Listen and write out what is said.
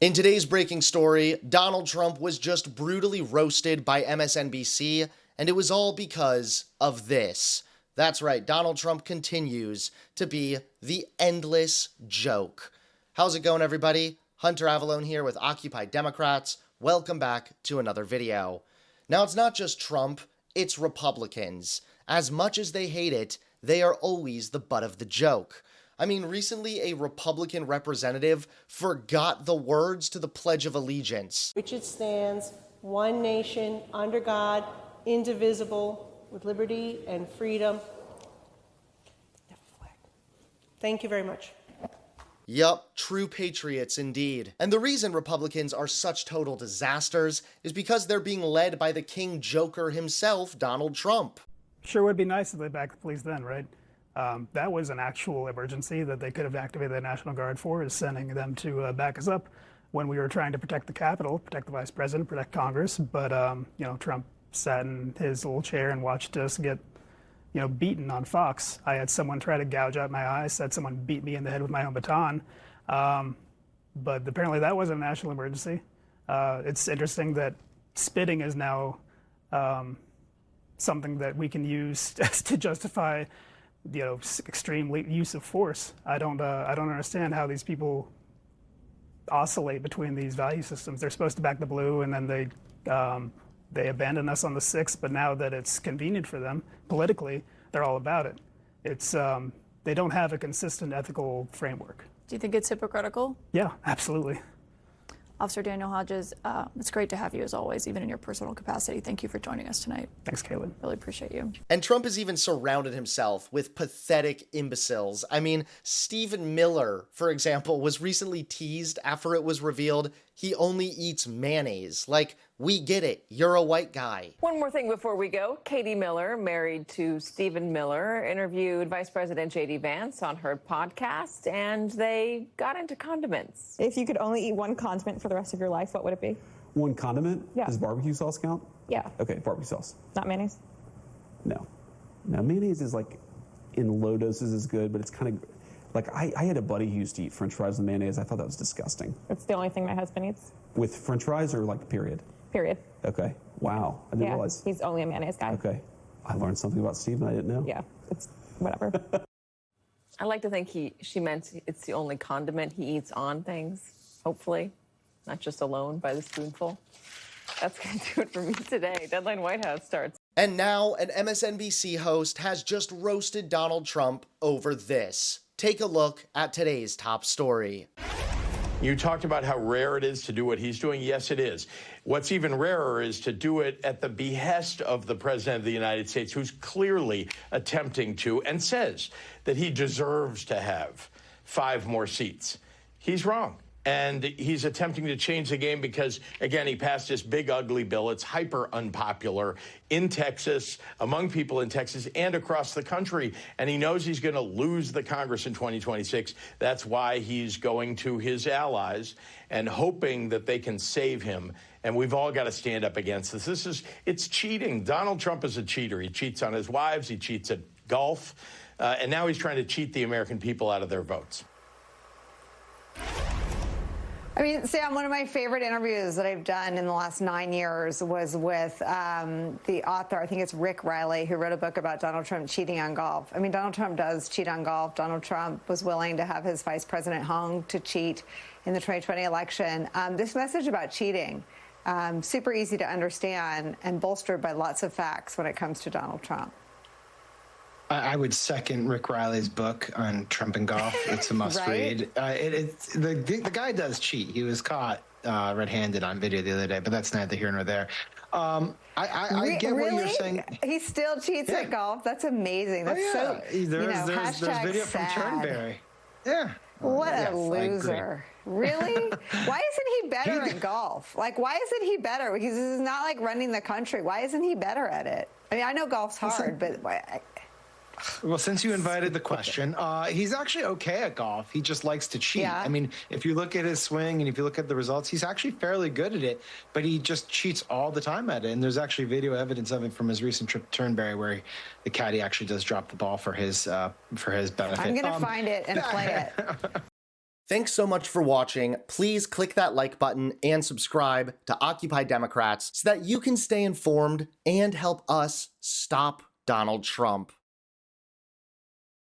In today's breaking story, Donald Trump was just brutally roasted by MSNBC, and it was all because of this. That's right, Donald Trump continues to be the endless joke. How's it going, everybody? Hunter Avalone here with Occupy Democrats. Welcome back to another video. Now, it's not just Trump, it's Republicans. As much as they hate it, they are always the butt of the joke. I mean, recently a Republican representative forgot the words to the Pledge of Allegiance. Which it stands, one nation, under God, indivisible, with liberty and freedom. Thank you very much. Yup, true patriots indeed. And the reason Republicans are such total disasters is because they're being led by the King Joker himself, Donald Trump. Sure would be nice if they backed the police then, right? That was an actual emergency that they could have activated the National Guard for, is sending them to back us up when we were trying to protect the Capitol, protect the Vice President, protect Congress. But, Trump sat in his little chair and watched us get, beaten on Fox. I had someone try to gouge out my eyes, had someone beat me in the head with my own baton. But apparently that wasn't a national emergency. It's interesting that spitting is now something that we can use to justify extreme use of force. I don't understand how these people oscillate between these value systems. They're supposed to back the blue, and then they abandon us on the 6th. But now that it's convenient for them politically, they're all about it. It's they don't have a consistent ethical framework. Do you think it's hypocritical? Yeah, absolutely. Officer Daniel Hodges, it's great to have you as always, even in your personal capacity. Thank you for joining us tonight. Thanks, Caitlin. Really appreciate you. And Trump has even surrounded himself with pathetic imbeciles. I mean, Stephen Miller, for example, was recently teased after it was revealed he only eats mayonnaise. Like, we get it. You're a white guy. One more thing before we go. Katie Miller, married to Stephen Miller, interviewed Vice President J.D. Vance on her podcast, and they got into condiments. If you could only eat one condiment for the rest of your life, what would it be? One condiment? Yeah. Does barbecue sauce count? Yeah. Okay, barbecue sauce. Not mayonnaise? No. Now, mayonnaise is in low doses is good, but it's kind of, I had a buddy who used to eat French fries with mayonnaise. I thought that was disgusting. It's the only thing my husband eats. With French fries or period? Period. Okay. Wow. I didn't realize. He's only a mayonnaise guy. Okay. I learned something about Stephen I didn't know. Yeah, it's whatever. I like to think she meant it's the only condiment he eats on things, hopefully, not just alone by the spoonful. That's going to do it for me today. Deadline White House starts. And now an MSNBC host has just roasted Donald Trump over this. Take a look at today's top story. You talked about how rare it is to do what he's doing. Yes, it is. What's even rarer is to do it at the behest of the President of the United States, who's clearly attempting to and says that he deserves to have 5 more seats. He's wrong. And he's attempting to change the game because, again, he passed this big, ugly bill. It's hyper unpopular in Texas, among people in Texas and across the country. And he knows he's going to lose the Congress in 2026. That's why he's going to his allies and hoping that they can save him. And we've all got to stand up against this. It's cheating. Donald Trump is a cheater. He cheats on his wives. He cheats at golf. And now he's trying to cheat the American people out of their votes. I mean, Sam, one of my favorite interviews that I've done in the last 9 years was with the author, I think it's Rick Riley, who wrote a book about Donald Trump cheating on golf. I mean, Donald Trump does cheat on golf. Donald Trump was willing to have his vice president hung to cheat in the 2020 election. This message about cheating, super easy to understand and bolstered by lots of facts when it comes to Donald Trump. I would second Rick Riley's book on Trump and golf. It's a must read. The guy does cheat. He was caught red-handed on video the other day, but that's neither here nor there. I get what you're saying. He still cheats at golf? That's amazing. That's there's video from Turnberry. Yeah. What a loser. Really? Why isn't he better at golf? Why isn't he better? Because this is not running the country. Why isn't he better at it? I mean, I know golf's hard, but Well, since you invited the question, he's actually okay at golf. He just likes to cheat. Yeah. I mean, if you look at his swing and if you look at the results, he's actually fairly good at it, but he just cheats all the time at it. And there's actually video evidence of it from his recent trip to Turnberry where the caddy actually does drop the ball for his benefit. I'm going to find it and play it. Thanks so much for watching. Please click that like button and subscribe to Occupy Democrats so that you can stay informed and help us stop Donald Trump.